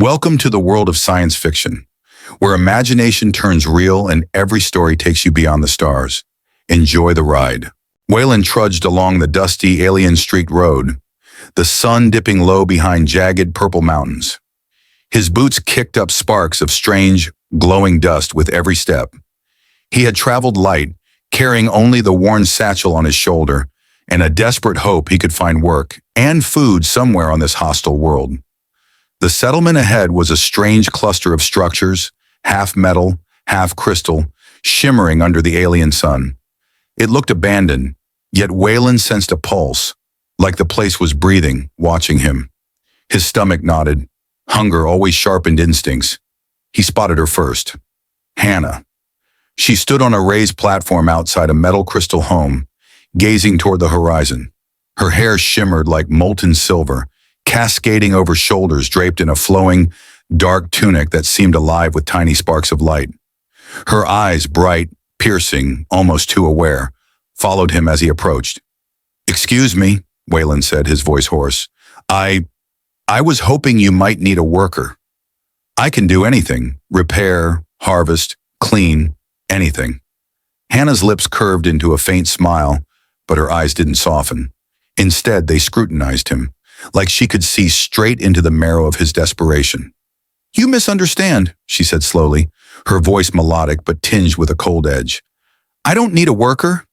Welcome to the world of science fiction, where imagination turns real and every story takes you beyond the stars. Enjoy the ride. Waylon trudged along the dusty, alien-streaked road, the sun dipping low behind jagged purple mountains. His boots kicked up sparks of strange, glowing dust with every step. He had traveled light, carrying only the worn satchel on his shoulder, and a desperate hope he could find work and food somewhere on this hostile world. The settlement ahead was a strange cluster of structures, half metal, half crystal, shimmering under the alien sun. It looked abandoned, yet Waylon sensed a pulse, like the place was breathing, watching him. His stomach knotted. Hunger always sharpened instincts. He spotted her first. Hannah. She stood on a raised platform outside a metal crystal home, gazing toward the horizon. Her hair shimmered like molten silver, cascading over shoulders draped in a flowing, dark tunic that seemed alive with tiny sparks of light. Her eyes, bright, piercing, almost too aware, followed him as he approached. "Excuse me," Waylon said, his voice hoarse. I was hoping you might need a worker. I can do anything. Repair, harvest, clean, anything." Hannah's lips curved into a faint smile, but her eyes didn't soften. Instead, they scrutinized him, like she could see straight into the marrow of his desperation. "You misunderstand," she said slowly, her voice melodic but tinged with a cold edge. "I don't need a worker.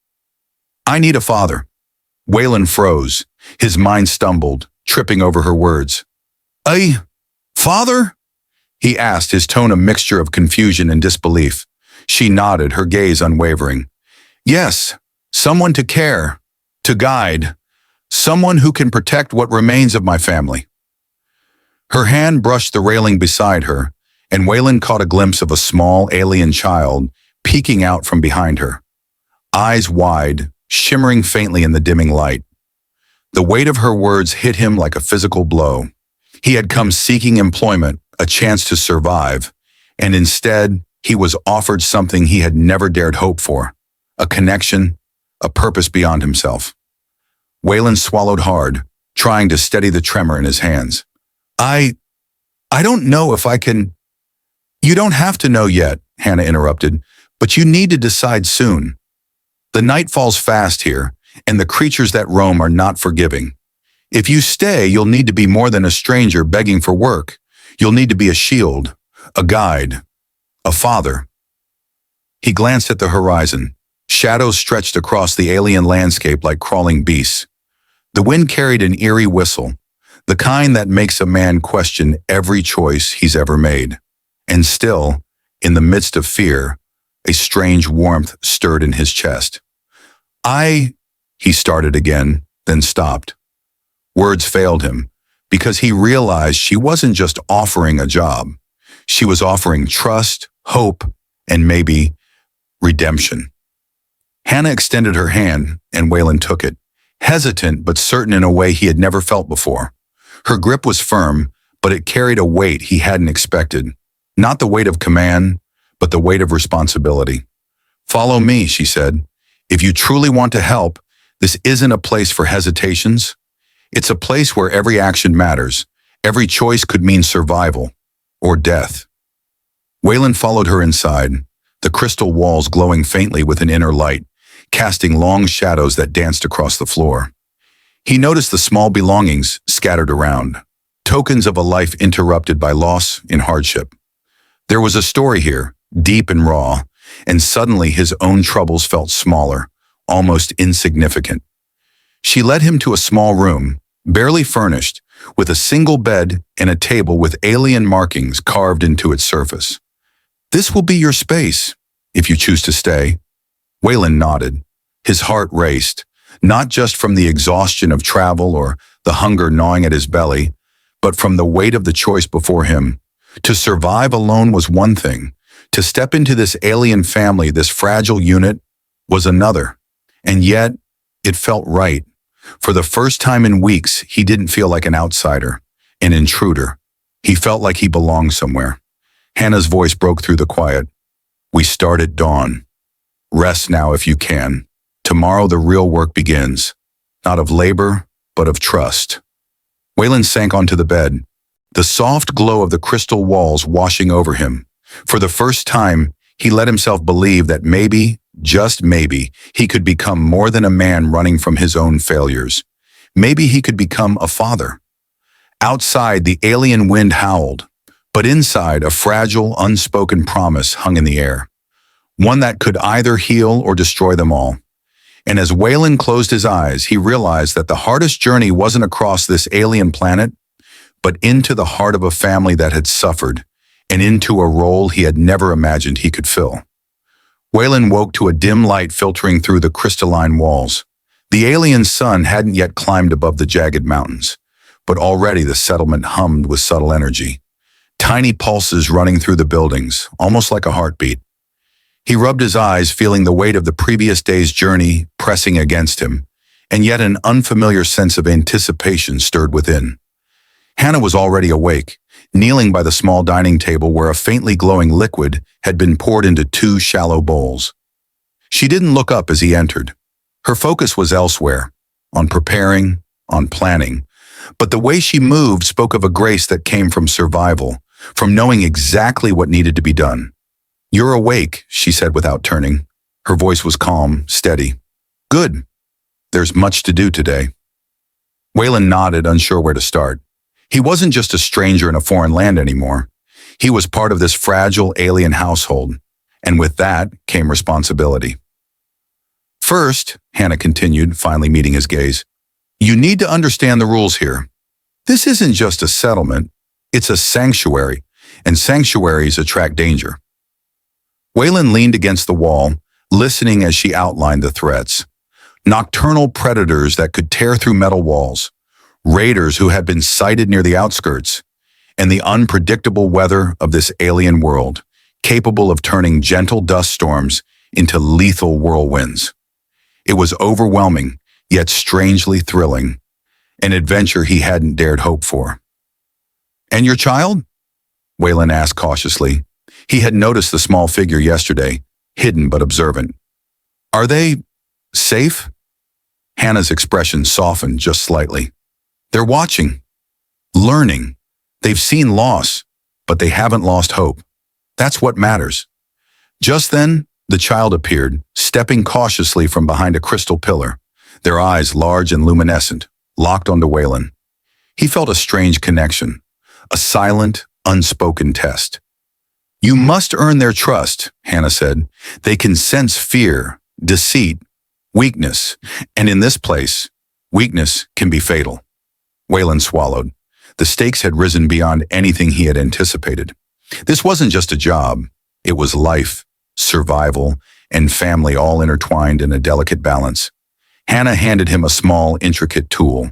I need a father." Waylon froze. His mind stumbled, tripping over her words. "A father?" he asked, his tone a mixture of confusion and disbelief. She nodded, her gaze unwavering. "Yes, someone to care, to guide. Someone who can protect what remains of my family." Her hand brushed the railing beside her, and Waylon caught a glimpse of a small alien child peeking out from behind her. Eyes wide, shimmering faintly in the dimming light. The weight of her words hit him like a physical blow. He had come seeking employment, a chance to survive, and instead, he was offered something he had never dared hope for, a connection, a purpose beyond himself. Waylon swallowed hard, trying to steady the tremor in his hands. I don't know if I can—" "You don't have to know yet," Hannah interrupted, "but you need to decide soon. The night falls fast here, and the creatures that roam are not forgiving. If you stay, you'll need to be more than a stranger begging for work. You'll need to be a shield, a guide, a father." He glanced at the horizon. Shadows stretched across the alien landscape like crawling beasts. The wind carried an eerie whistle, the kind that makes a man question every choice he's ever made. And still, in the midst of fear, a strange warmth stirred in his chest. He started again, then stopped. Words failed him, because he realized she wasn't just offering a job. She was offering trust, hope, and maybe redemption. Hannah extended her hand, and Waylon took it, hesitant but certain in a way he had never felt before. Her grip was firm, but it carried a weight he hadn't expected. Not the weight of command, but the weight of responsibility. "Follow me," she said. "If you truly want to help, this isn't a place for hesitations. It's a place where every action matters. Every choice could mean survival or death." Waylon followed her inside, the crystal walls glowing faintly with an inner light, casting long shadows that danced across the floor. He noticed the small belongings scattered around, tokens of a life interrupted by loss and hardship. There was a story here, deep and raw, and suddenly his own troubles felt smaller, almost insignificant. She led him to a small room, barely furnished, with a single bed and a table with alien markings carved into its surface. "This will be your space, if you choose to stay." Waylon nodded. His heart raced, not just from the exhaustion of travel or the hunger gnawing at his belly, but from the weight of the choice before him. To survive alone was one thing. To step into this alien family, this fragile unit, was another. And yet, it felt right. For the first time in weeks, he didn't feel like an outsider, an intruder. He felt like he belonged somewhere. Hannah's voice broke through the quiet. "We start at dawn. Rest now if you can. Tomorrow the real work begins, not of labor, but of trust." Waylon sank onto the bed, the soft glow of the crystal walls washing over him. For the first time, he let himself believe that maybe, just maybe, he could become more than a man running from his own failures. Maybe he could become a father. Outside, the alien wind howled, but inside, a fragile, unspoken promise hung in the air. One that could either heal or destroy them all. And as Waylon closed his eyes, he realized that the hardest journey wasn't across this alien planet, but into the heart of a family that had suffered, and into a role he had never imagined he could fill. Waylon woke to a dim light filtering through the crystalline walls. The alien sun hadn't yet climbed above the jagged mountains, but already the settlement hummed with subtle energy. Tiny pulses running through the buildings, almost like a heartbeat. He rubbed his eyes, feeling the weight of the previous day's journey pressing against him, and yet an unfamiliar sense of anticipation stirred within. Hannah was already awake, kneeling by the small dining table where a faintly glowing liquid had been poured into two shallow bowls. She didn't look up as he entered. Her focus was elsewhere, on preparing, on planning, but the way she moved spoke of a grace that came from survival, from knowing exactly what needed to be done. "You're awake," she said without turning. Her voice was calm, steady. "Good. There's much to do today." Waylon nodded, unsure where to start. He wasn't just a stranger in a foreign land anymore. He was part of this fragile alien household, and with that came responsibility. "First," Hannah continued, finally meeting his gaze, "you need to understand the rules here. This isn't just a settlement, it's a sanctuary, and sanctuaries attract danger." Waylon leaned against the wall, listening as she outlined the threats. Nocturnal predators that could tear through metal walls, raiders who had been sighted near the outskirts, and the unpredictable weather of this alien world, capable of turning gentle dust storms into lethal whirlwinds. It was overwhelming, yet strangely thrilling, an adventure he hadn't dared hope for. "And your child?" Waylon asked cautiously. He had noticed the small figure yesterday, hidden but observant. "Are they safe?" Hannah's expression softened just slightly. "They're watching, learning. They've seen loss, but they haven't lost hope. That's what matters." Just then, the child appeared, stepping cautiously from behind a crystal pillar, their eyes large and luminescent, locked onto Waylon. He felt a strange connection, a silent, unspoken test. "You must earn their trust," Hannah said. "They can sense fear, deceit, weakness, and in this place, weakness can be fatal." Waylon swallowed. The stakes had risen beyond anything he had anticipated. This wasn't just a job. It was life, survival, and family all intertwined in a delicate balance. Hannah handed him a small, intricate tool.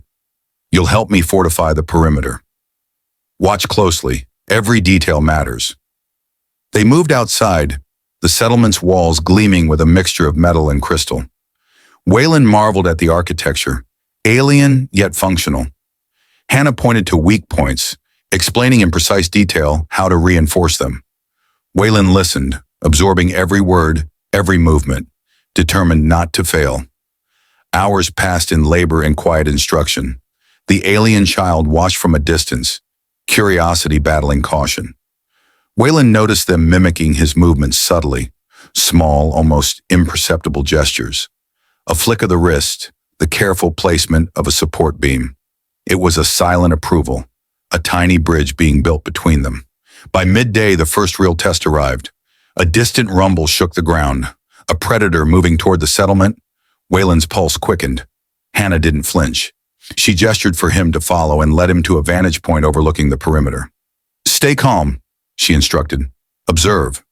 "You'll help me fortify the perimeter. Watch closely. Every detail matters." They moved outside, the settlement's walls gleaming with a mixture of metal and crystal. Waylon marveled at the architecture, alien yet functional. Hannah pointed to weak points, explaining in precise detail how to reinforce them. Waylon listened, absorbing every word, every movement, determined not to fail. Hours passed in labor and quiet instruction. The alien child watched from a distance, curiosity battling caution. Waylon noticed them mimicking his movements subtly, small, almost imperceptible gestures. A flick of the wrist, the careful placement of a support beam. It was a silent approval, a tiny bridge being built between them. By midday, the first real test arrived. A distant rumble shook the ground. A predator moving toward the settlement. Waylon's pulse quickened. Hannah didn't flinch. She gestured for him to follow and led him to a vantage point overlooking the perimeter. "Stay calm," she instructed. "Observe.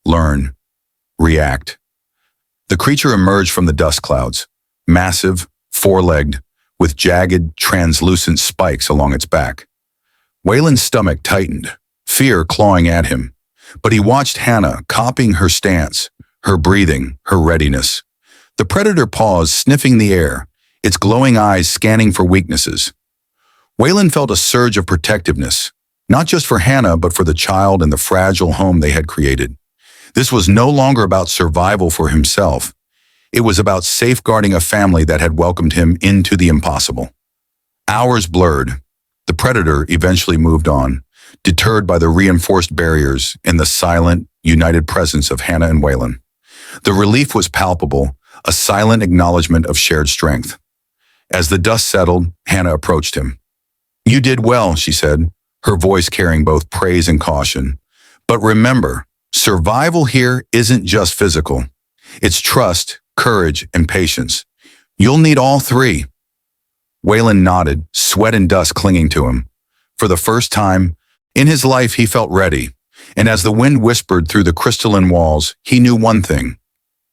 Learn. React." The creature emerged from the dust clouds, massive, four-legged, with jagged, translucent spikes along its back. Waylon's stomach tightened, fear clawing at him. But he watched Hannah, copying her stance, her breathing, her readiness. The predator paused, sniffing the air, its glowing eyes scanning for weaknesses. Waylon felt a surge of protectiveness, not just for Hannah, but for the child and the fragile home they had created. This was no longer about survival for himself. It was about safeguarding a family that had welcomed him into the impossible. Hours blurred. The predator eventually moved on, deterred by the reinforced barriers and the silent, united presence of Hannah and Waylon. The relief was palpable, a silent acknowledgement of shared strength. As the dust settled, Hannah approached him. "You did well," she said, her voice carrying both praise and caution. "But remember, survival here isn't just physical. It's trust, courage, and patience. You'll need all three." Waylon nodded, sweat and dust clinging to him. For the first time in his life, he felt ready, and as the wind whispered through the crystalline walls, he knew one thing.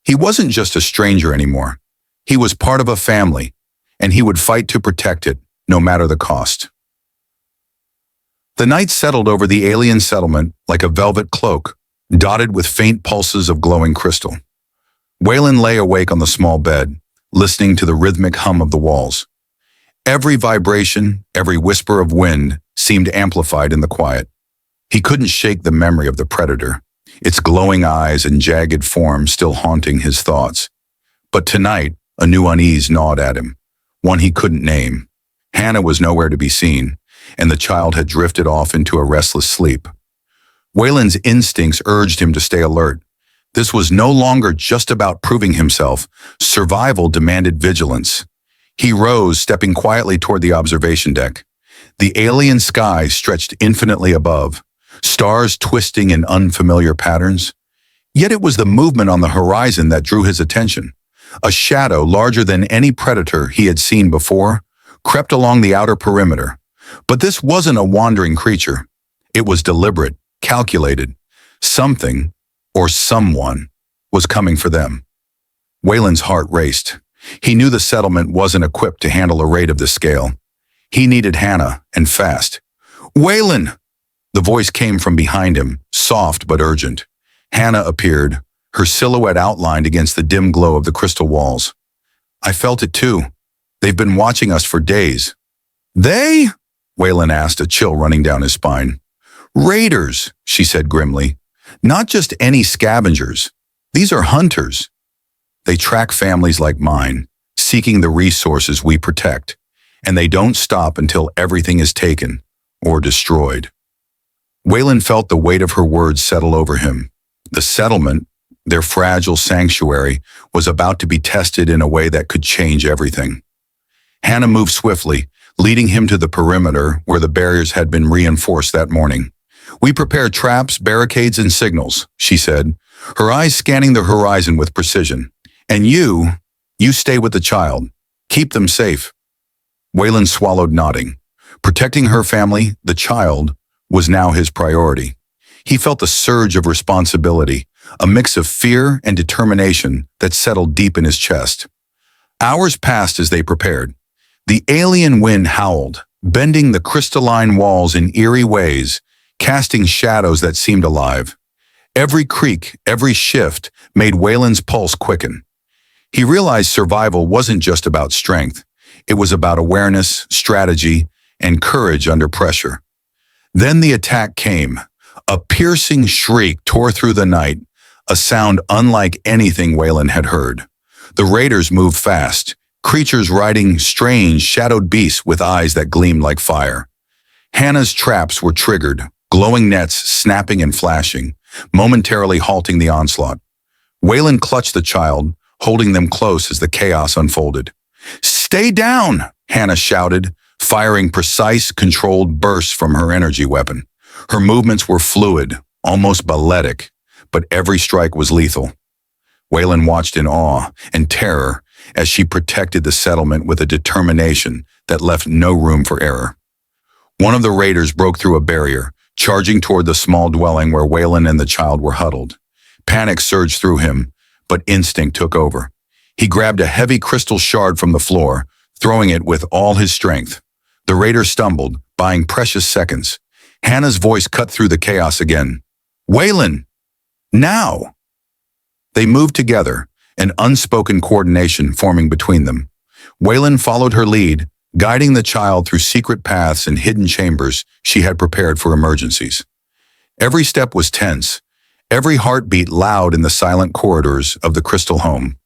He wasn't just a stranger anymore. He was part of a family, and he would fight to protect it, no matter the cost. The night settled over the alien settlement like a velvet cloak, dotted with faint pulses of glowing crystal. Waylon lay awake on the small bed, listening to the rhythmic hum of the walls. Every vibration, every whisper of wind seemed amplified in the quiet. He couldn't shake the memory of the predator, its glowing eyes and jagged form still haunting his thoughts. But tonight, a new unease gnawed at him, one he couldn't name. Hannah was nowhere to be seen, and the child had drifted off into a restless sleep. Waylon's instincts urged him to stay alert. This was no longer just about proving himself. Survival demanded vigilance. He rose, stepping quietly toward the observation deck. The alien sky stretched infinitely above, stars twisting in unfamiliar patterns. Yet it was the movement on the horizon that drew his attention. A shadow larger than any predator he had seen before crept along the outer perimeter. But this wasn't a wandering creature. It was deliberate, calculated. Something, or someone, was coming for them. Waylon's heart raced. He knew the settlement wasn't equipped to handle a raid of this scale. He needed Hannah, and fast. "Waylon!" The voice came from behind him, soft but urgent. Hannah appeared, her silhouette outlined against the dim glow of the crystal walls. "I felt it too. They've been watching us for days." "They?" Waylon asked, a chill running down his spine. "Raiders," she said grimly. "Not just any scavengers. These are hunters. They track families like mine, seeking the resources we protect, and they don't stop until everything is taken or destroyed." Waylon felt the weight of her words settle over him. The settlement, their fragile sanctuary, was about to be tested in a way that could change everything. Hannah moved swiftly, leading him to the perimeter where the barriers had been reinforced that morning. "We prepare traps, barricades, and signals," she said, her eyes scanning the horizon with precision. "And you stay with the child. Keep them safe." Waylon swallowed, nodding. Protecting her family, the child, was now his priority. He felt a surge of responsibility, a mix of fear and determination that settled deep in his chest. Hours passed as they prepared. The alien wind howled, bending the crystalline walls in eerie ways, casting shadows that seemed alive. Every creak, every shift made Waylon's pulse quicken. He realized survival wasn't just about strength. It was about awareness, strategy, and courage under pressure. Then the attack came. A piercing shriek tore through the night, a sound unlike anything Waylon had heard. The raiders moved fast, creatures riding strange, shadowed beasts with eyes that gleamed like fire. Hannah's traps were triggered, glowing nets snapping and flashing, momentarily halting the onslaught. Waylon clutched the child, holding them close as the chaos unfolded. "Stay down!" Hannah shouted, firing precise, controlled bursts from her energy weapon. Her movements were fluid, almost balletic, but every strike was lethal. Waylon watched in awe and terror as she protected the settlement with a determination that left no room for error. One of the raiders broke through a barrier, charging toward the small dwelling where Waylon and the child were huddled. Panic surged through him, but instinct took over. He grabbed a heavy crystal shard from the floor, throwing it with all his strength. The raider stumbled, buying precious seconds. Hannah's voice cut through the chaos again. "Waylon! Now!" They moved together, an unspoken coordination forming between them. Waylon followed her lead, guiding the child through secret paths and hidden chambers she had prepared for emergencies. Every step was tense, every heartbeat loud in the silent corridors of the crystal home.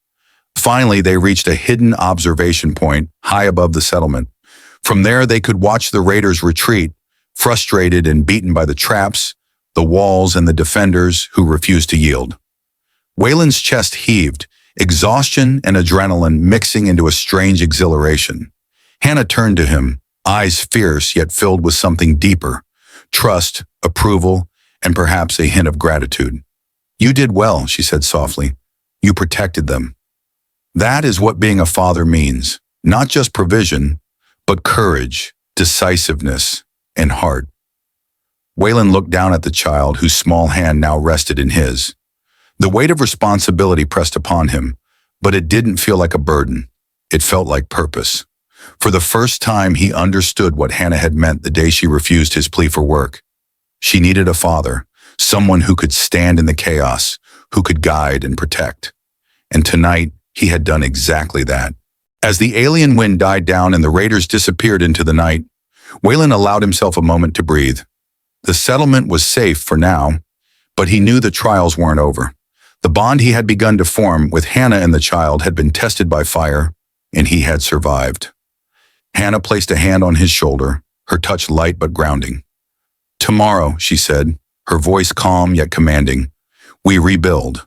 Finally, they reached a hidden observation point high above the settlement. From there, they could watch the raiders retreat, frustrated and beaten by the traps, the walls, and the defenders who refused to yield. Waylon's chest heaved, exhaustion and adrenaline mixing into a strange exhilaration. Hannah turned to him, eyes fierce yet filled with something deeper, trust, approval, and perhaps a hint of gratitude. "You did well," she said softly. "You protected them." That is what being a father means, not just provision, but courage, decisiveness, and heart. Waylon looked down at the child whose small hand now rested in his. The weight of responsibility pressed upon him, but it didn't feel like a burden. It felt like purpose. For the first time, he understood what Hannah had meant the day she refused his plea for work. She needed a father, someone who could stand in the chaos, who could guide and protect. And tonight, he had done exactly that. As the alien wind died down and the raiders disappeared into the night, Waylon allowed himself a moment to breathe. The settlement was safe for now, but he knew the trials weren't over. The bond he had begun to form with Hannah and the child had been tested by fire, and he had survived. Hannah placed a hand on his shoulder, her touch light but grounding. "Tomorrow," she said, her voice calm yet commanding, "we rebuild,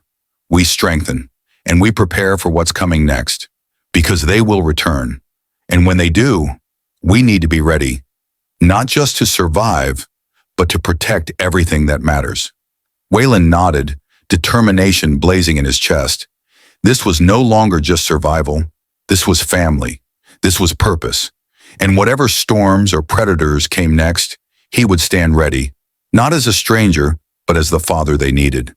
we strengthen, and we prepare for what's coming next, because they will return. And when they do, we need to be ready, not just to survive, but to protect everything that matters." Waylon nodded, determination blazing in his chest. This was no longer just survival. This was family. This was purpose. And whatever storms or predators came next, he would stand ready, not as a stranger, but as the father they needed.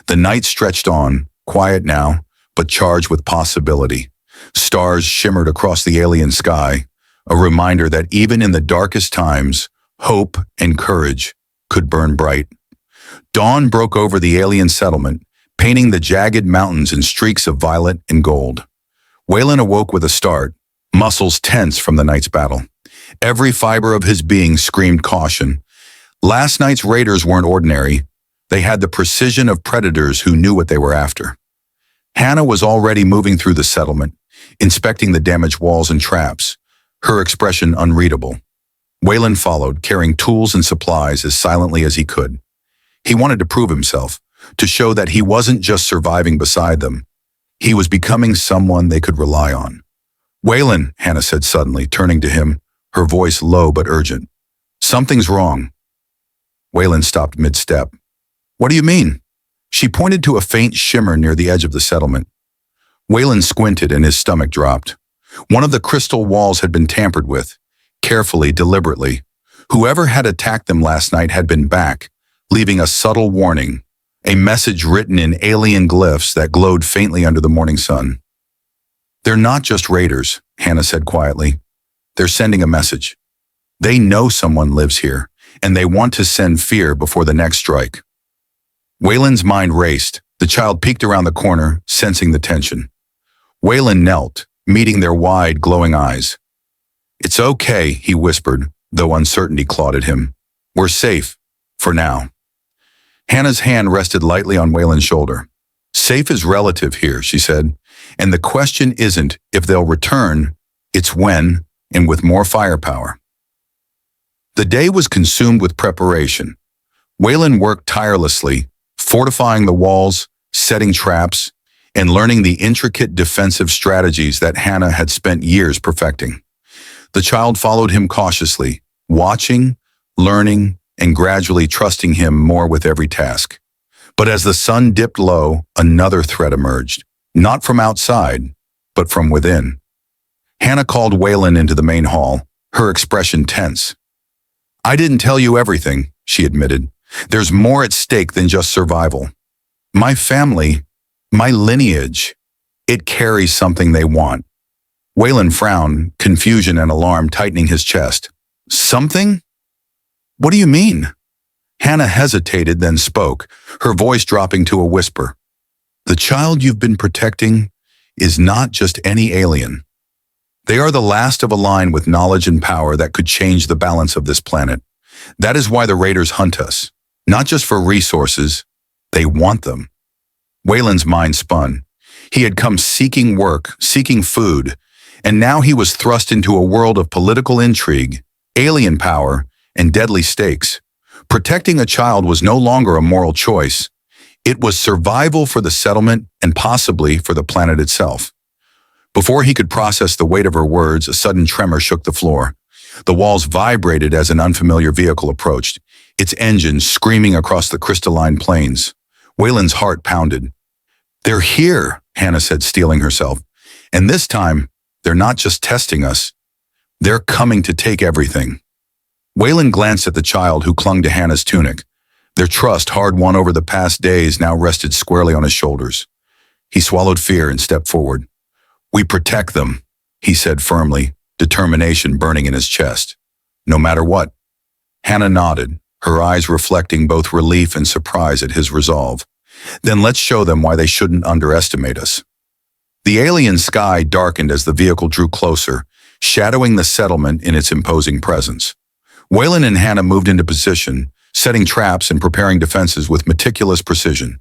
The night stretched on, quiet now, but charged with possibility. Stars shimmered across the alien sky, a reminder that even in the darkest times, hope and courage could burn bright. Dawn broke over the alien settlement, painting the jagged mountains in streaks of violet and gold. Waylon awoke with a start, muscles tense from the night's battle. Every fiber of his being screamed caution. Last night's raiders weren't ordinary. They had the precision of predators who knew what they were after. Hannah was already moving through the settlement, inspecting the damaged walls and traps, her expression unreadable. Waylon followed, carrying tools and supplies as silently as he could. He wanted to prove himself, to show that he wasn't just surviving beside them. He was becoming someone they could rely on. "Waylon," Hannah said suddenly, turning to him, her voice low but urgent. "Something's wrong." Waylon stopped mid-step. "What do you mean?" She pointed to a faint shimmer near the edge of the settlement. Waylon squinted and his stomach dropped. One of the crystal walls had been tampered with, carefully, deliberately. Whoever had attacked them last night had been back, leaving a subtle warning, a message written in alien glyphs that glowed faintly under the morning sun. "They're not just raiders," Hannah said quietly. "They're sending a message. They know someone lives here, and they want to send fear before the next strike." Waylon's mind raced. The child peeked around the corner, sensing the tension. Waylon knelt, meeting their wide, glowing eyes. "It's okay," he whispered, though uncertainty clawed at him. "We're safe, for now." Hannah's hand rested lightly on Waylon's shoulder. "Safe is relative here," she said, "and the question isn't if they'll return, it's when, and with more firepower." The day was consumed with preparation. Waylon worked tirelessly, fortifying the walls, setting traps, and learning the intricate defensive strategies that Hannah had spent years perfecting. The child followed him cautiously, watching, learning, and gradually trusting him more with every task. But as the sun dipped low, another threat emerged, not from outside, but from within. Hannah called Waylon into the main hall, her expression tense. "I didn't tell you everything," she admitted. "There's more at stake than just survival. My family, my lineage, it carries something they want." Waylon frowned, confusion and alarm tightening his chest. "Something? What do you mean?" Hannah hesitated, then spoke, her voice dropping to a whisper. "The child you've been protecting is not just any alien. They are the last of a line with knowledge and power that could change the balance of this planet. That is why the raiders hunt us, not just for resources, they want them." Waylon's mind spun. He had come seeking work, seeking food, And now he was thrust into a world of political intrigue, alien power, and deadly stakes. Protecting a child was no longer a moral choice. It was survival for the settlement and possibly for the planet itself. Before he could process the weight of her words, a sudden tremor shook the floor. The walls vibrated as an unfamiliar vehicle approached, its engine screaming across the crystalline plains. Waylon's heart pounded. "They're here," Hannah said, steeling herself. "And this time, they're not just testing us. They're coming to take everything." Waylon glanced at the child who clung to Hannah's tunic. Their trust, hard won over the past days, now rested squarely on his shoulders. He swallowed fear and stepped forward. "We protect them," he said firmly, determination burning in his chest. "No matter what." Hannah nodded, her eyes reflecting both relief and surprise at his resolve. "Then let's show them why they shouldn't underestimate us." The alien sky darkened as the vehicle drew closer, shadowing the settlement in its imposing presence. Waylon and Hannah moved into position, setting traps and preparing defenses with meticulous precision.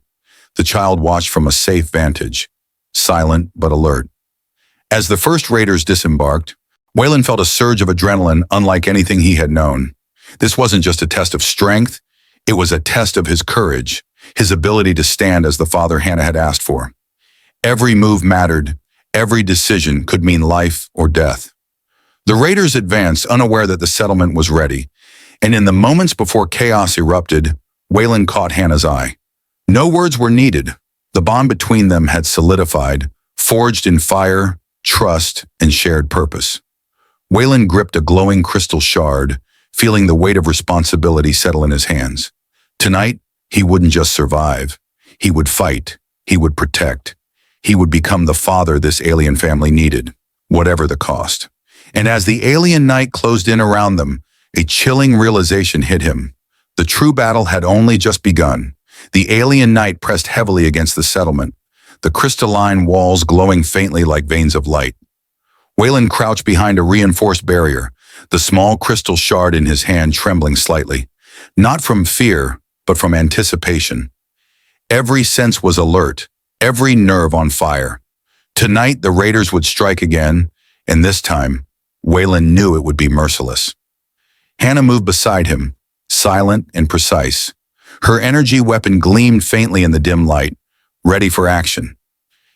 The child watched from a safe vantage, silent but alert. As the first raiders disembarked, Waylon felt a surge of adrenaline unlike anything he had known. This wasn't just a test of strength, it was a test of his courage, his ability to stand as the father Hannah had asked for. Every move mattered, every decision could mean life or death. The raiders advanced, unaware that the settlement was ready, and in the moments before chaos erupted, Waylon caught Hannah's eye. No words were needed. The bond between them had solidified, forged in fire, trust, and shared purpose. Waylon gripped a glowing crystal shard, feeling the weight of responsibility settle in his hands. Tonight, he wouldn't just survive. He would fight. He would protect. He would become the father this alien family needed, whatever the cost. And as the alien night closed in around them, a chilling realization hit him. The true battle had only just begun. The alien night pressed heavily against the settlement, the crystalline walls glowing faintly like veins of light. Waylon crouched behind a reinforced barrier, the small crystal shard in his hand trembling slightly, not from fear, but from anticipation. Every sense was alert, every nerve on fire. Tonight, the raiders would strike again, and this time, Waylon knew it would be merciless. Hannah moved beside him, silent and precise. Her energy weapon gleamed faintly in the dim light, ready for action.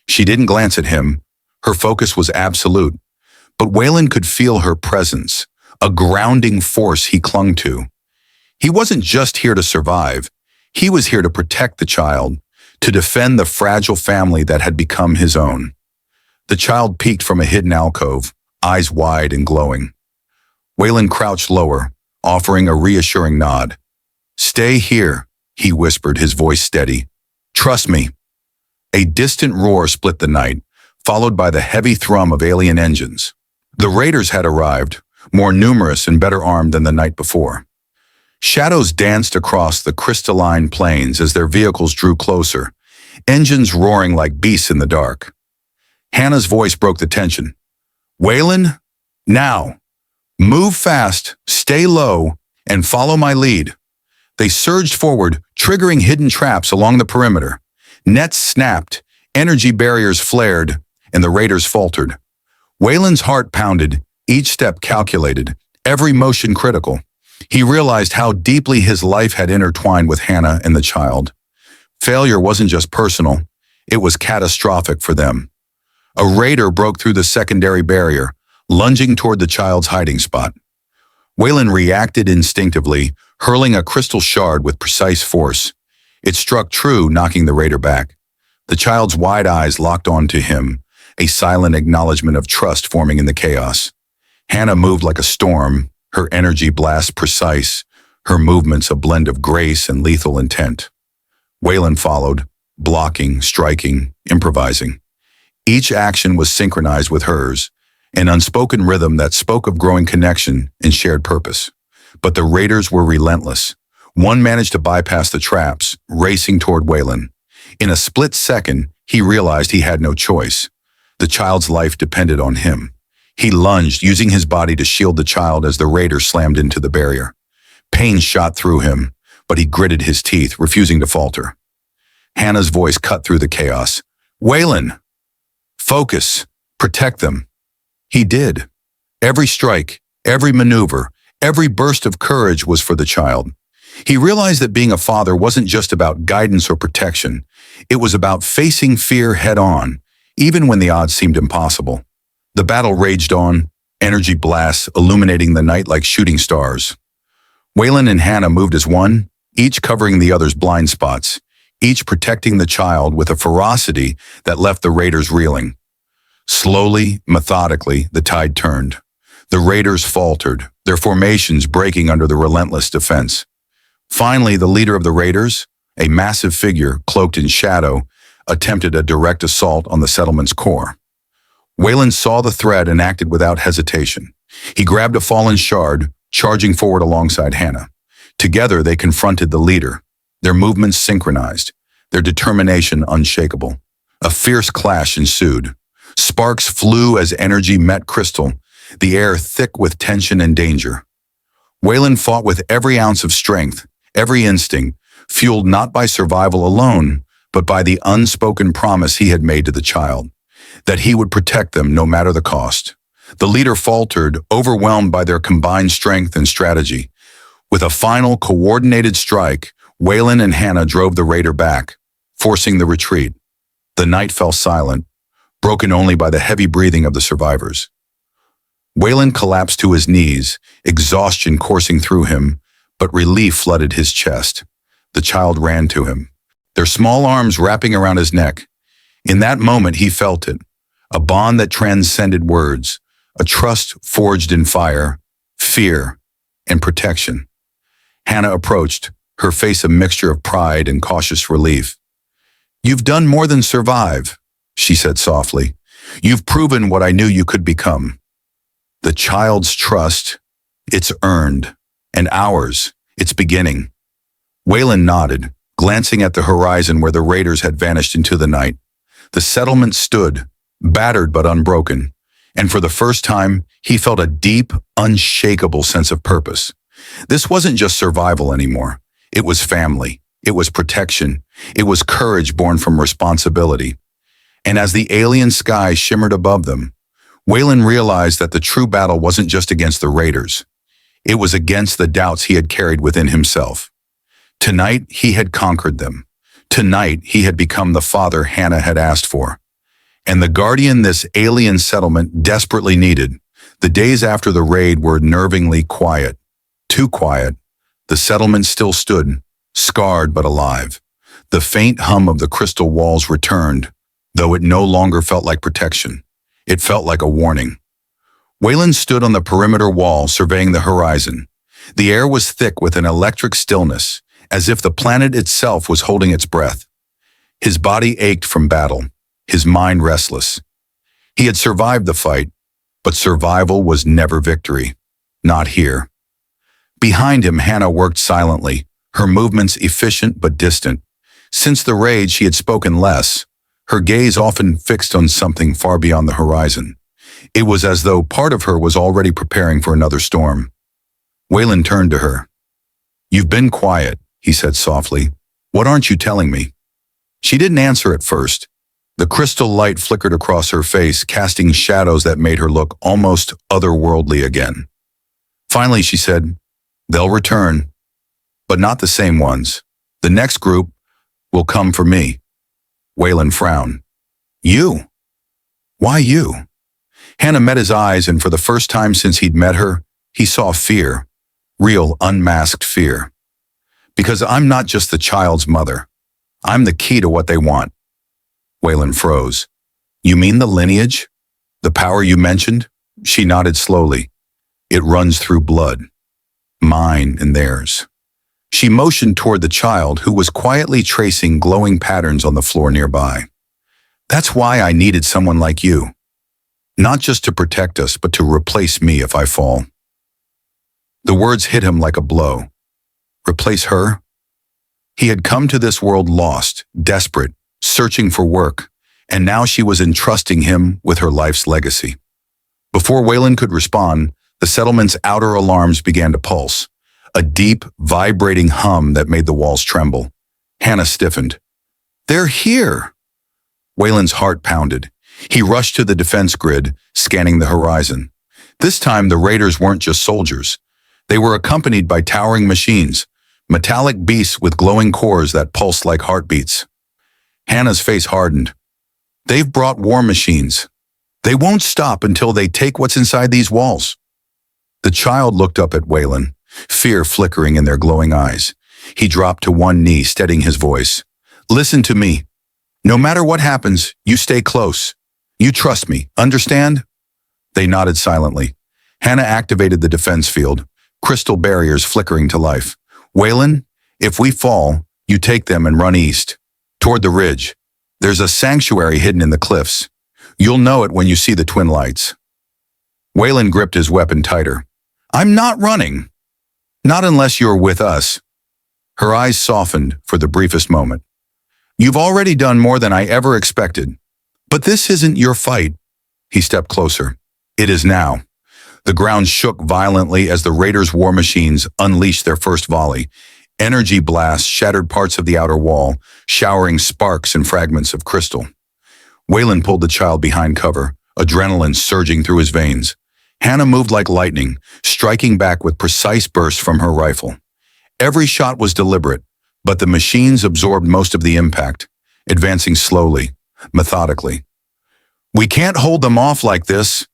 She didn't glance at him. Her focus was absolute. But Waylon could feel her presence, a grounding force he clung to. He wasn't just here to survive. He was here to protect the child, to defend the fragile family that had become his own. The child peeked from a hidden alcove, eyes wide and glowing. Waylon crouched lower, offering a reassuring nod. "Stay here," he whispered, his voice steady. "Trust me." A distant roar split the night, followed by the heavy thrum of alien engines. The raiders had arrived, more numerous and better armed than the night before. Shadows danced across the crystalline plains as their vehicles drew closer, engines roaring like beasts in the dark. Hannah's voice broke the tension. "Waylon, now! Move fast, stay low, and follow my lead." They surged forward, triggering hidden traps along the perimeter. Nets snapped, energy barriers flared, and the raiders faltered. Waylon's heart pounded, each step calculated, every motion critical. He realized how deeply his life had intertwined with Hannah and the child. Failure wasn't just personal, it was catastrophic for them. A raider broke through the secondary barrier, lunging toward the child's hiding spot. Waylon reacted instinctively, hurling a crystal shard with precise force. It struck true, knocking the raider back. The child's wide eyes locked onto him, a silent acknowledgement of trust forming in the chaos. Hannah moved like a storm, her energy blast precise, her movements a blend of grace and lethal intent. Waylon followed, blocking, striking, improvising. Each action was synchronized with hers, an unspoken rhythm that spoke of growing connection and shared purpose. But the raiders were relentless. One managed to bypass the traps, racing toward Waylon. In a split second, he realized he had no choice. The child's life depended on him. He lunged, using his body to shield the child as the raider slammed into the barrier. Pain shot through him, but he gritted his teeth, refusing to falter. Hannah's voice cut through the chaos. "Waylon! Focus! Protect them!" He did. Every strike, every maneuver, every burst of courage was for the child. He realized that being a father wasn't just about guidance or protection. It was about facing fear head-on, even when the odds seemed impossible. The battle raged on, energy blasts illuminating the night like shooting stars. Waylon and Hannah moved as one, each covering the other's blind spots, each protecting the child with a ferocity that left the raiders reeling. Slowly, methodically, the tide turned. The raiders faltered, their formations breaking under the relentless defense. Finally, the leader of the raiders, a massive figure cloaked in shadow, attempted a direct assault on the settlement's core. Waylon saw the threat and acted without hesitation. He grabbed a fallen shard, charging forward alongside Hannah. Together, they confronted the leader, their movements synchronized, their determination unshakable. A fierce clash ensued. Sparks flew as energy met crystal, the air thick with tension and danger. Waylon fought with every ounce of strength, every instinct, fueled not by survival alone, but by the unspoken promise he had made to the child, that he would protect them no matter the cost. The leader faltered, overwhelmed by their combined strength and strategy. With a final coordinated strike, Waylon and Hannah drove the raider back, forcing the retreat. The night fell silent, broken only by the heavy breathing of the survivors. Waylon collapsed to his knees, exhaustion coursing through him, but relief flooded his chest. The child ran to him, their small arms wrapping around his neck. In that moment, he felt it, a bond that transcended words, a trust forged in fire, fear, and protection. Hannah approached, her face a mixture of pride and cautious relief. "You've done more than survive," she said softly. "You've proven what I knew you could become." The child's trust, it's earned, and ours, it's beginning. Waylon nodded, glancing at the horizon where the raiders had vanished into the night. The settlement stood, battered but unbroken, and for the first time, he felt a deep, unshakable sense of purpose. This wasn't just survival anymore. It was family. It was protection. It was courage born from responsibility. And as the alien sky shimmered above them, Waylon realized that the true battle wasn't just against the raiders. It was against the doubts he had carried within himself. Tonight, he had conquered them. Tonight, he had become the father Hannah had asked for. And the guardian this alien settlement desperately needed. The days after the raid were nervingly quiet. Too quiet. The settlement still stood, scarred but alive. The faint hum of the crystal walls returned, though it no longer felt like protection. It felt like a warning. Waylon stood on the perimeter wall, surveying the horizon. The air was thick with an electric stillness, as if the planet itself was holding its breath. His body ached from battle, his mind restless. He had survived the fight, but survival was never victory. Not here. Behind him, Hannah worked silently, her movements efficient but distant. Since the raid, she had spoken less, her gaze often fixed on something far beyond the horizon. It was as though part of her was already preparing for another storm. Waylon turned to her. "You've been quiet," he said softly. "What aren't you telling me?" She didn't answer at first. The crystal light flickered across her face, casting shadows that made her look almost otherworldly again. Finally, she said, "They'll return, but not the same ones. The next group will come for me." Waylon frowned. "You? Why you?" Hannah met his eyes, and for the first time since he'd met her, he saw fear, real unmasked fear. "Because I'm not just the child's mother. I'm the key to what they want." Waylon froze. "You mean the lineage? The power you mentioned?" She nodded slowly. "It runs through blood. Mine and theirs." She motioned toward the child, who was quietly tracing glowing patterns on the floor nearby. "That's why I needed someone like you. Not just to protect us, but to replace me if I fall." The words hit him like a blow. Replace her? He had come to this world lost, desperate, searching for work, and now she was entrusting him with her life's legacy. Before Waylon could respond, the settlement's outer alarms began to pulse, a deep, vibrating hum that made the walls tremble. Hannah stiffened. "They're here!" Waylon's heart pounded. He rushed to the defense grid, scanning the horizon. This time, the raiders weren't just soldiers. They were accompanied by towering machines, metallic beasts with glowing cores that pulsed like heartbeats. Hannah's face hardened. They've brought war machines. They won't stop until they take what's inside these walls. The child looked up at Waylon, fear flickering in their glowing eyes. He dropped to one knee, steadying his voice. Listen to me. No matter what happens, you stay close. You trust me, understand? They nodded silently. Hannah activated the defense field, crystal barriers flickering to life. Waylon, if we fall, you take them and run east, toward the ridge. There's a sanctuary hidden in the cliffs. You'll know it when you see the twin lights. Waylon gripped his weapon tighter. I'm not running. Not unless you're with us. Her eyes softened for the briefest moment. You've already done more than I ever expected. But this isn't your fight. He stepped closer. It is now. The ground shook violently as the raiders' war machines unleashed their first volley. Energy blasts shattered parts of the outer wall, showering sparks and fragments of crystal. Waylon pulled the child behind cover, adrenaline surging through his veins. Hannah moved like lightning, striking back with precise bursts from her rifle. Every shot was deliberate, but the machines absorbed most of the impact, advancing slowly, methodically. We can't hold them off like this,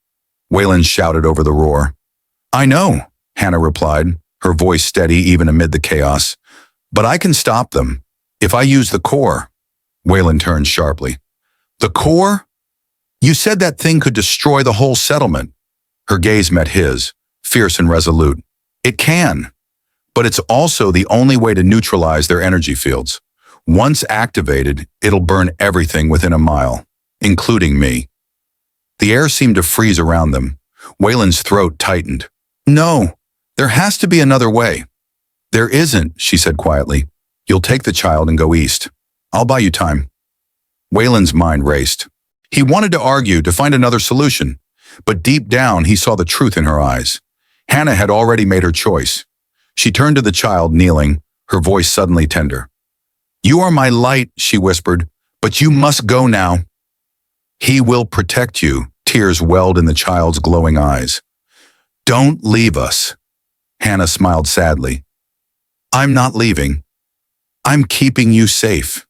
Waylon shouted over the roar. I know, Hannah replied, her voice steady even amid the chaos. But I can stop them, if I use the core. Waylon turned sharply. The core? You said that thing could destroy the whole settlement. Her gaze met his, fierce and resolute. It can, but it's also the only way to neutralize their energy fields. Once activated, it'll burn everything within a mile, including me. The air seemed to freeze around them. Waylon's throat tightened. No, there has to be another way. There isn't, she said quietly. You'll take the child and go east. I'll buy you time. Waylon's mind raced. He wanted to argue, to find another solution, but deep down he saw the truth in her eyes. Hannah had already made her choice. She turned to the child, kneeling, her voice suddenly tender. You are my light, she whispered, but you must go now. He will protect you, tears welled in the child's glowing eyes. Don't leave us. Hannah smiled sadly. I'm not leaving. I'm keeping you safe.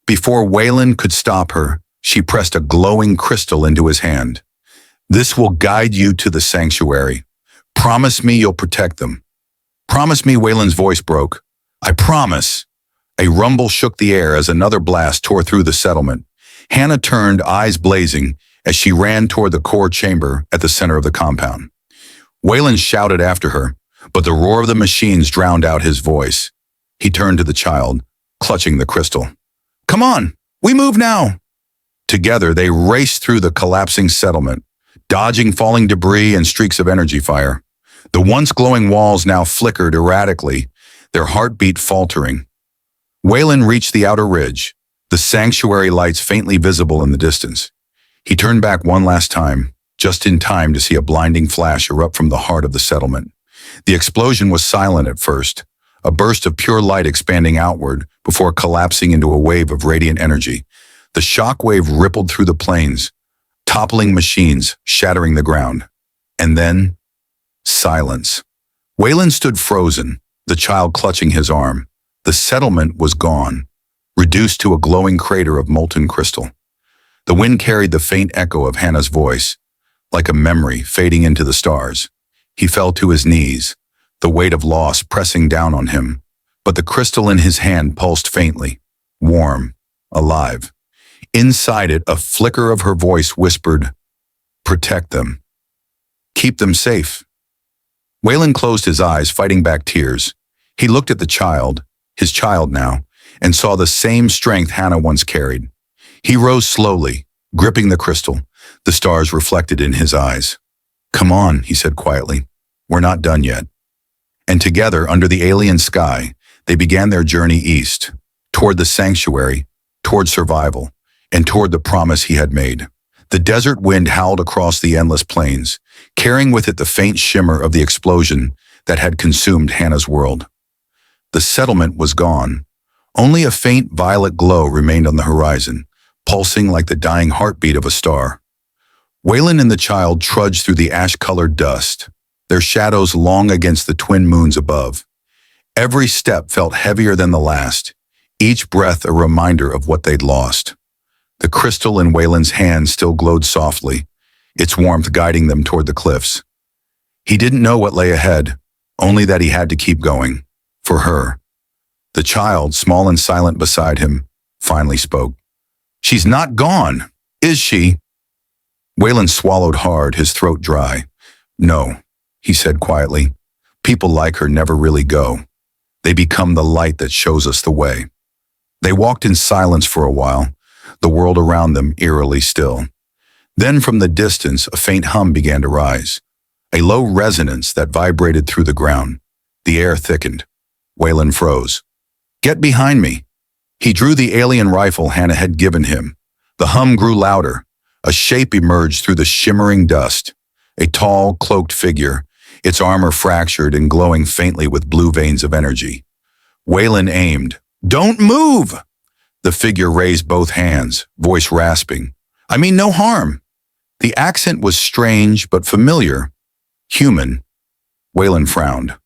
Before Waylon could stop her, she pressed a glowing crystal into his hand. This will guide you to the sanctuary. Promise me you'll protect them. Promise me, Waylon's voice broke. I promise. A rumble shook the air as another blast tore through the settlement. Hannah turned, eyes blazing, as she ran toward the core chamber at the center of the compound. Waylon shouted after her, but the roar of the machines drowned out his voice. He turned to the child, clutching the crystal. Come on, we move now. Together, they raced through the collapsing settlement, dodging falling debris and streaks of energy fire. The once glowing walls now flickered erratically, their heartbeat faltering. Waylon reached the outer ridge, the sanctuary lights faintly visible in the distance. He turned back one last time, just in time to see a blinding flash erupt from the heart of the settlement. The explosion was silent at first, a burst of pure light expanding outward before collapsing into a wave of radiant energy. The shock wave rippled through the plains, toppling machines, shattering the ground. And then, silence. Waylon stood frozen, the child clutching his arm. The settlement was gone, reduced to a glowing crater of molten crystal. The wind carried the faint echo of Hannah's voice, like a memory fading into the stars. He fell to his knees, the weight of loss pressing down on him, but the crystal in his hand pulsed faintly, warm, alive. Inside it, a flicker of her voice whispered, protect them. Keep them safe. Waylon closed his eyes, fighting back tears. He looked at the child, his child now, and saw the same strength Hannah once carried. He rose slowly, gripping the crystal, the stars reflected in his eyes. Come on, he said quietly. We're not done yet. And together, under the alien sky, they began their journey east, toward the sanctuary, toward survival, and toward the promise he had made. The desert wind howled across the endless plains, carrying with it the faint shimmer of the explosion that had consumed Hannah's world. The settlement was gone. Only a faint violet glow remained on the horizon, pulsing like the dying heartbeat of a star. Waylon and the child trudged through the ash-colored dust, their shadows long against the twin moons above. Every step felt heavier than the last, each breath a reminder of what they'd lost. The crystal in Waylon's hand still glowed softly, its warmth guiding them toward the cliffs. He didn't know what lay ahead, only that he had to keep going. For her. The child, small and silent beside him, finally spoke. "She's not gone, is she?" Waylon swallowed hard, his throat dry. "No," he said quietly. "People like her never really go. They become the light that shows us the way." They walked in silence for a while, the world around them eerily still. Then from the distance, a faint hum began to rise, a low resonance that vibrated through the ground. The air thickened. Waylon froze. "Get behind me." He drew the alien rifle Hannah had given him. The hum grew louder. A shape emerged through the shimmering dust. A tall, cloaked figure, its armor fractured and glowing faintly with blue veins of energy. Waylon aimed. "Don't move!" The figure raised both hands, voice rasping. "I mean no harm." The accent was strange but familiar. Human. Waylon frowned.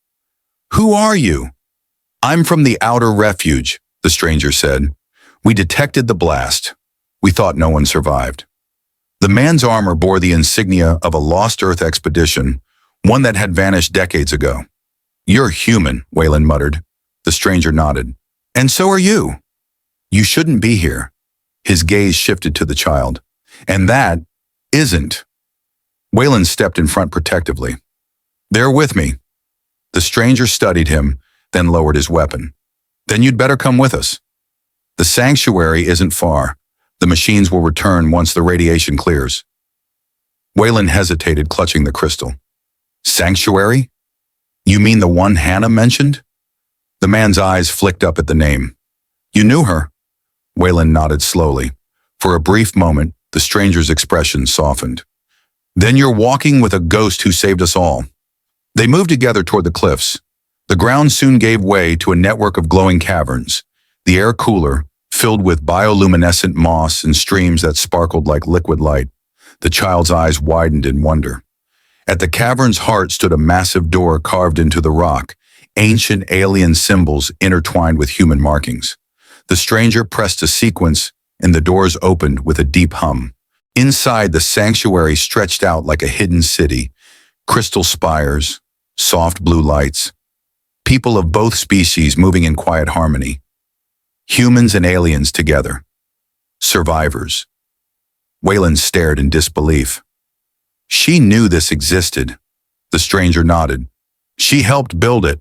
"Who are you?" "I'm from the outer refuge," the stranger said. "We detected the blast. We thought no one survived." The man's armor bore the insignia of a lost Earth expedition, one that had vanished decades ago. "You're human," Waylon muttered. The stranger nodded. "And so are you. You shouldn't be here." His gaze shifted to the child. "And that isn't." Waylon stepped in front protectively. "They're with me." The stranger studied him, then lowered his weapon. "Then you'd better come with us. The sanctuary isn't far. The machines will return once the radiation clears." Waylon hesitated, clutching the crystal. "Sanctuary? You mean the one Hannah mentioned?" The man's eyes flicked up at the name. "You knew her?" Waylon nodded slowly. For a brief moment, the stranger's expression softened. "Then you're walking with a ghost who saved us all." They moved together toward the cliffs. The ground soon gave way to a network of glowing caverns, the air cooler, filled with bioluminescent moss and streams that sparkled like liquid light. The child's eyes widened in wonder. At the cavern's heart stood a massive door carved into the rock, ancient alien symbols intertwined with human markings. The stranger pressed a sequence, and the doors opened with a deep hum. Inside, the sanctuary stretched out like a hidden city, crystal spires, soft blue lights, people of both species moving in quiet harmony. Humans and aliens together. Survivors. Waylon stared in disbelief. "She knew this existed." The stranger nodded. "She helped build it."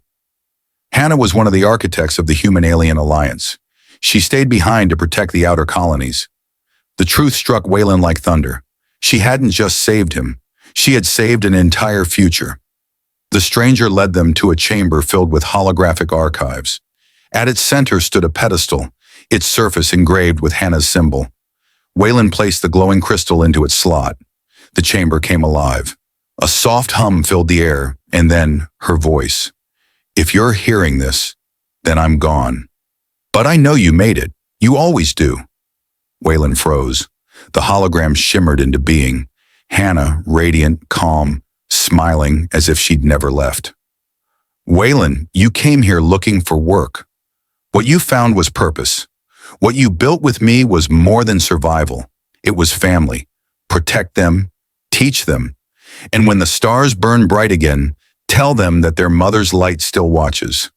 Hannah was one of the architects of the Human-Alien Alliance. She stayed behind to protect the outer colonies. The truth struck Waylon like thunder. She hadn't just saved him. She had saved an entire future. The stranger led them to a chamber filled with holographic archives. At its center stood a pedestal, its surface engraved with Hannah's symbol. Waylon placed the glowing crystal into its slot. The chamber came alive. A soft hum filled the air, and then her voice. "If you're hearing this, then I'm gone. But I know you made it. You always do." Waylon froze. The hologram shimmered into being. Hannah, radiant, calm, smiling as if she'd never left. "Waylon, you came here looking for work. What you found was purpose. What you built with me was more than survival. It was family. Protect them, teach them. And when the stars burn bright again, tell them that their mother's light still watches."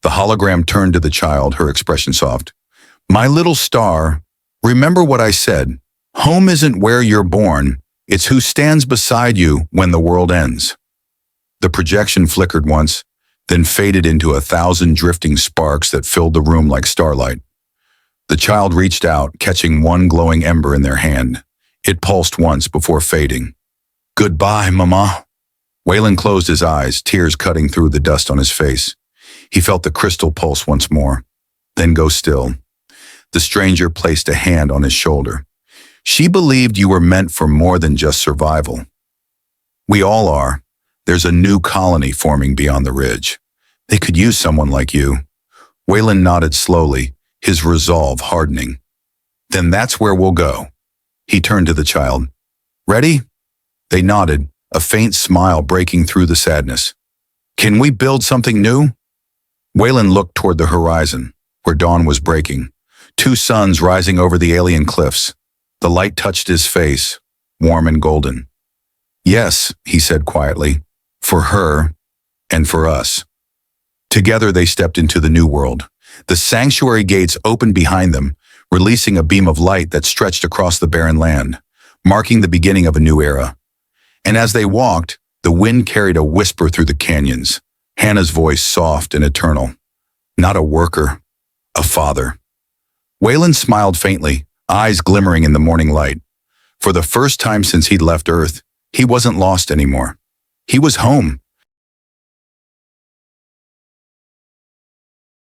The hologram turned to the child, her expression soft. "My little star, remember what I said. Home isn't where you're born. It's who stands beside you when the world ends." The projection flickered once, then faded into 1,000 drifting sparks that filled the room like starlight. The child reached out, catching one glowing ember in their hand. It pulsed once before fading. "Goodbye, Mama." Waylon closed his eyes, tears cutting through the dust on his face. He felt the crystal pulse once more, then go still. The stranger placed a hand on his shoulder. "She believed you were meant for more than just survival. We all are. There's a new colony forming beyond the ridge. They could use someone like you." Waylon nodded slowly, his resolve hardening. Then that's where we'll go. He turned to the child. Ready? They nodded, a faint smile breaking through the sadness. Can we build something new? Waylon looked toward the horizon, where dawn was breaking. Two suns rising over the alien cliffs. The light touched his face, warm and golden. Yes, he said quietly, for her and for us. Together they stepped into the new world. The sanctuary gates opened behind them, releasing a beam of light that stretched across the barren land, marking the beginning of a new era. And as they walked, the wind carried a whisper through the canyons, Hannah's voice soft and eternal. Not a worker, a father. Waylon smiled faintly, eyes glimmering in the morning light. For the first time since he'd left Earth, he wasn't lost anymore. He was home,